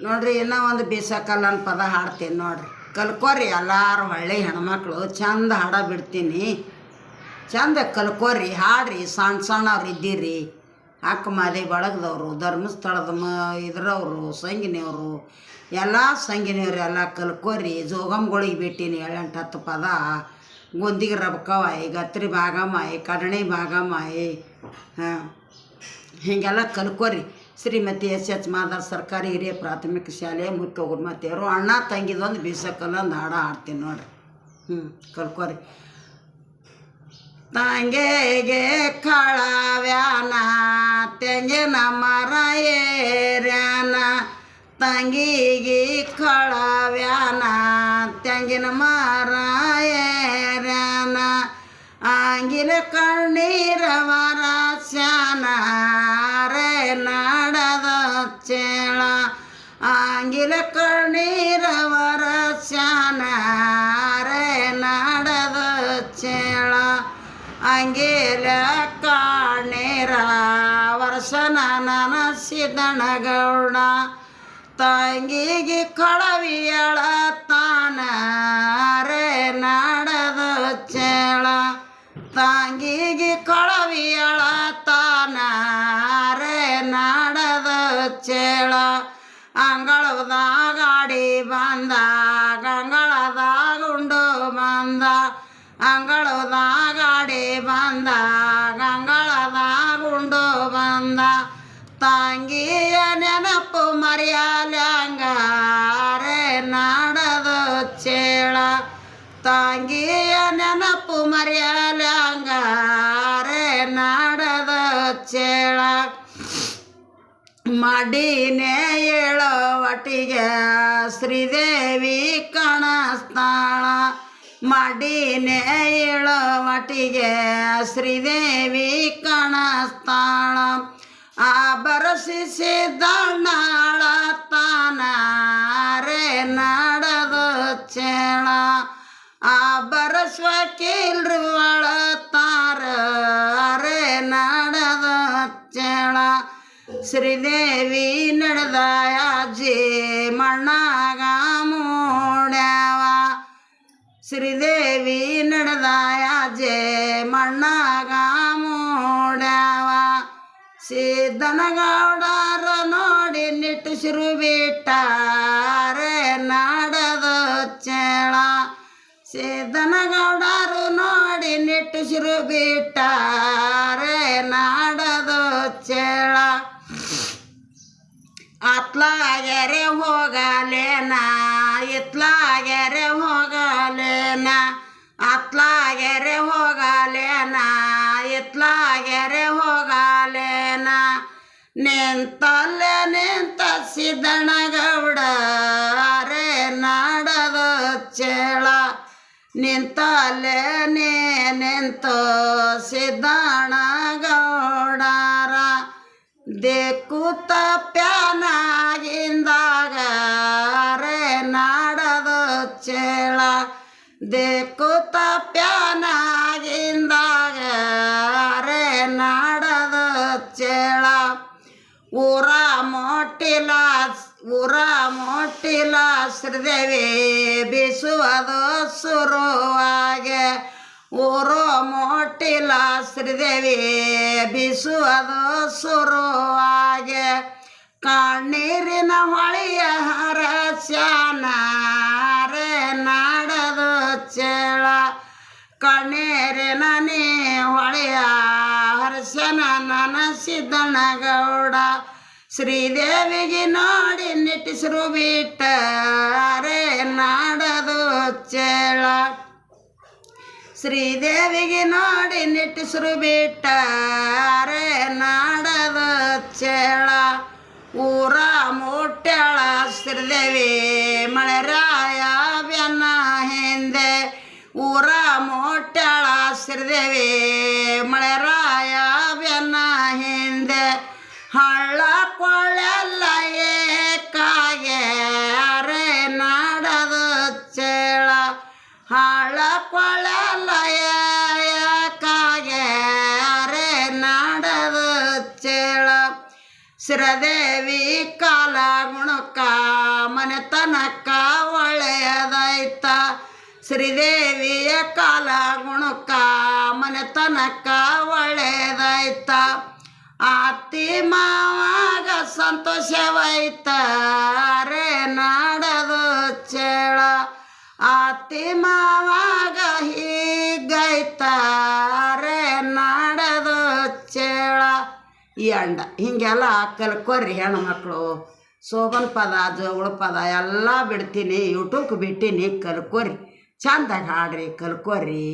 ನೋಡ್ರಿ ಇನ್ನೂ ಒಂದು ಬೀಸಕಲ್ಲನ್ ಪದ ಹಾಡ್ತೀನಿ ನೋಡ್ರಿ. ಕಲ್ಕೋರಿ ಎಲ್ಲರೂ ಹಳ್ಳಿ ಹೆಣ್ಮಕ್ಳು ಚಂದ ಹಾಡ ಬಿಡ್ತೀನಿ. ಚಂದ ಕಲ್ಕೋರಿ ಹಾಡ್ರಿ. ಸಣ್ಣ ಸಣ್ಣವ್ರು ಇದ್ದೀರಿ. ಅಕ್ಕ ಮಾದಿ ಬಳಗದವರು, ಧರ್ಮಸ್ಥಳದ ಇದ್ರವರು, ಸಂಗಿನಿಯವರು, ಎಲ್ಲ ಸಂಗಿನಿಯವ್ರು ಎಲ್ಲ ಕಲ್ಕೋರಿ. ಜೋಗಮ್ಗಳಿಗೆ ಬಿಟ್ಟೀನಿ 7-8 ಪದ. ಗುಂದಿಗೆ ರಬಕವಾಯಿ, ಗತ್ರಿ ಭಾಗಮಾಯಿ, ಕಡಣಿ ಭಾಗಮಾಯಿ, ಹೀಗೆಲ್ಲ ಕಲ್ಕೋರಿ. ಶ್ರೀಮತಿ S.H. ಮಾದಾರ್ ಸರ್ಕಾರಿ ಹಿರಿಯ ಪ್ರಾಥಮಿಕ ಶಾಲೆ ಮುಖ್ಯ ಗುರುಮತಿಯವರು ಅಣ್ಣ ತಂಗಿದೊಂದು ಬೀಸಕಲ್ಲೊಂದು ಹಾಡ ಹಾಡ್ತೀನಿ ನೋಡ್ರಿ. ಕಲ್ಕೋರಿ. ತಂಗೆಗೆ ಕಳವ್ಯಾನ ತೆಂಗಿನ ಮರ ಏರ್ಯಾನ, ತಂಗಿಗೆ ಕಳವ್ಯಾನ ತೆಂಗಿನ ಮರ ಏರ್ಯಾನ, ಆಂಗಿಲ ಕಣ್ಣೀರ ವರಸ್ಯಾನ ರೇ ನಾಡದ ಚೇಳ, ಆಂಗಿಲ ಕಣ್ಣೀರ ವರಸ್ಯಾನ ರೇ ನಾಡದ ಚೇಳ, ಅಂಗಿಲ ಕಣ್ಣೀರ ವರ್ಷನ ನನಸಿದಣಗೌಡ, ತಂಗಿಗೆ ಕಳವಿಯಳ ತಾನ ರೇ ನಾಡದ ಚೇಳ, ತಂಗಿಗೆ ಕಳವಿಯಳ ತಾನ ರೇ ನಾಡದ ಚೇಳ, ಅಂಗಳದಾಗಾಡಿ ಬಂದ ಗಂಗಳದಾಗುಂಡು ಬಂದ, ಅಂಗಳದಾಗಾಡಿ ಬಂದ ಗಂಗಳದಾಗುಂಡು ಬಂದ, ತಂಗಿಯ ನೆನಪು ಮರೆಯಲ್ಯಾಂಗ ರೇ ನಾಡದ ಚೇಳ, ತಂಗಿಯ ನೆನಪು ಮರೆಯಲ್ಯಾಂಗ ರೇ ನಾಡದ ಚೇಳ, ಮಡಿನೇ ಏಳೋ ಒಟ್ಟಿಗೆ ಶ್ರೀದೇವಿ ಕಾಣಿಸ್ತಾಳ, ಮಡಿನೇ ಏಳೋ ಒಟ್ಟಿಗೆ ಶ್ರೀದೇವಿ ಕಾಣಿಸ್ತಾಳ, ಆ ಬರಸಿಸಿದಣ್ಣಾಳ ತಾನ ರೇ ನಾಡದ ಚೇಳ, ಆ ಬರಸ್ವಕೀಲ್ರು ಅಳತಾರ ರೇ ನಾಡದ ಚೇಳ, ಶ್ರೀದೇವಿ ನಡೆದ ಅಜ್ಜಿ ಮಣ್ಣಾಗ ಮೂಡ್ಯಾವ, ಶ್ರೀದೇವಿ ನಡೆದ ಅಜ್ಜಿ ಮಣ್ಣಾಗ ಮೂಡ್ಯಾವ, ಸಿದ್ದನಗೌಡರ ನೋಡಿ ನಿಟ್ಟುಸಿರು ಬಿಟ್ಟ ರೇ ನಾಡದ ಚೇಳ, ಸಿದ್ದನಗೌಡರು ನೋಡಿ ನಿಟ್ಟುಸಿರು ಬಿಟ್ಟ ರೇ ನಾಡದ ಚೇಳ, ಅತ್ಲಾಗೆರೆ ಹೋಗಲೇನ ಇತ್ಲಾಗೆರೆ ಹೋಗಲೇನ, ಅತ್ಲಾಗೆರೆ ಹೋಗಲೇನ ಇತ್ಲಾಗೆರೆ ಹೋಗಲೇನ, ನಿಂತಲ್ಲೇ ನಿಂತ ಸಿದ್ದನಗೌಡ ರೇ ನಾಡದ ಚೇಳ, ನಿಂತಲ್ಲೇ ನಿಂತು ಸಿದ್ದನಗೌಡರ ದೇಕುತ ಪ್ಯಾನಾಗಿಂದಾಗ ರೇ ನಾಡದ ಚೇಳ, ದೇಕುತ ಪ್ಯಾನಾಗಿಂದಾಗ ರೇ ನಾಡದ ಚೇಳ, ಊರ ಮೊಟ್ಟಿಲ ಶ್ರೀದೇವಿ ಬೀಸುವುದು ಶುರುವಾಗೆ, ಊರು ಮೊಟ್ಟಿಲ ಶ್ರೀದೇವಿ ಬೀಸುವುದು ಶುರುವಾಗೆ, ಕಣ್ಣೀರಿನ ಹೊಳೆಯ ಹರಸ್ಯಾನ ರೇ ನಾಡದ ಚೇಳ, ಕಣ್ಣೀರಿನ ನೀ ಹೊಳೆಯ ಹರಸ್ಯನ ನನಸಿದ್ದನಗೌಡ, ಶ್ರೀದೇವಿಗೆ ನೋಡಿ ನಿಟ್ಟಿಸಿರು ಬಿಟ್ಟ ರೇ ನಾಡದ ಚೇಳ, ಶ್ರೀದೇವಿಗೆ ನೋಡಿ ನಿಟ್ಟಿಸಿರು ಬಿಟ್ಟ ರೇ ನಾಡದ ಚೇಳ, ಊರ ಮುಟ್ಟ್ಯಾಳ ಶ್ರೀದೇವಿ ಮಳೆರಾಯ ಬೆನ್ನ ಹಿಂದೆ, ಊರ ಮುಟ್ಟ್ಯಾಳ ಶ್ರೀದೇವಿ ಮಳೆರಾಯ ಬೆನ್ನ ಹಿಂದೆ, ಹಳ್ಳ ಕೊಳ್ಳೆಲ್ಲ ಏಕಾಗೆ ರೇ ನಾಡದ ಚೇಳ, ಹಳ್ಳ ಕೊಳ್ಳೆಲ್ಲ ಏಕಾಗೆ ರೇ ನಾಡದ ಚೇಳ, ಶ್ರೀದೇವಿ ಕಾಲ ಗುಣಕ ಮನೆತನಕ್ಕ ಒಳ್ಳೆಯದಾಯ್ತ ಶ್ರೀದೇವಿಯ ಕಾಲ ಗುಣಕ್ಕ ಮನೆತನಕ್ಕ ಒಳ್ಳೆಯದಾಯ್ತ ಅತ್ತಿ ಮಾವಾಗ ಸಂತೋಷವಾಯ್ತ ರೇ ನಾಡದು ಚೇಳ ಅತ್ತಿ ಮಾವಾಗ ಹೀಗೈತ ರೇ ನಾಡದು ಚೇಳ ಈ ಅಂಡ ಹೀಗೆಲ್ಲ ಕಲ್ಕೋರಿ ಹೆಣ್ಮಕ್ಳು ಶೋಭನ್ ಪದ ಜೋಗಳ ಪದ ಎಲ್ಲ ಬಿಡ್ತೀನಿ ಯೂಟ್ಯೂಬ್ಗೆ ಬಿಟ್ಟಿನಿ ಕಲ್ಕೋರಿ ಚಂದಾಗಿ ಹಾಡ್ರಿ ಕಲ್ಕೋರಿ.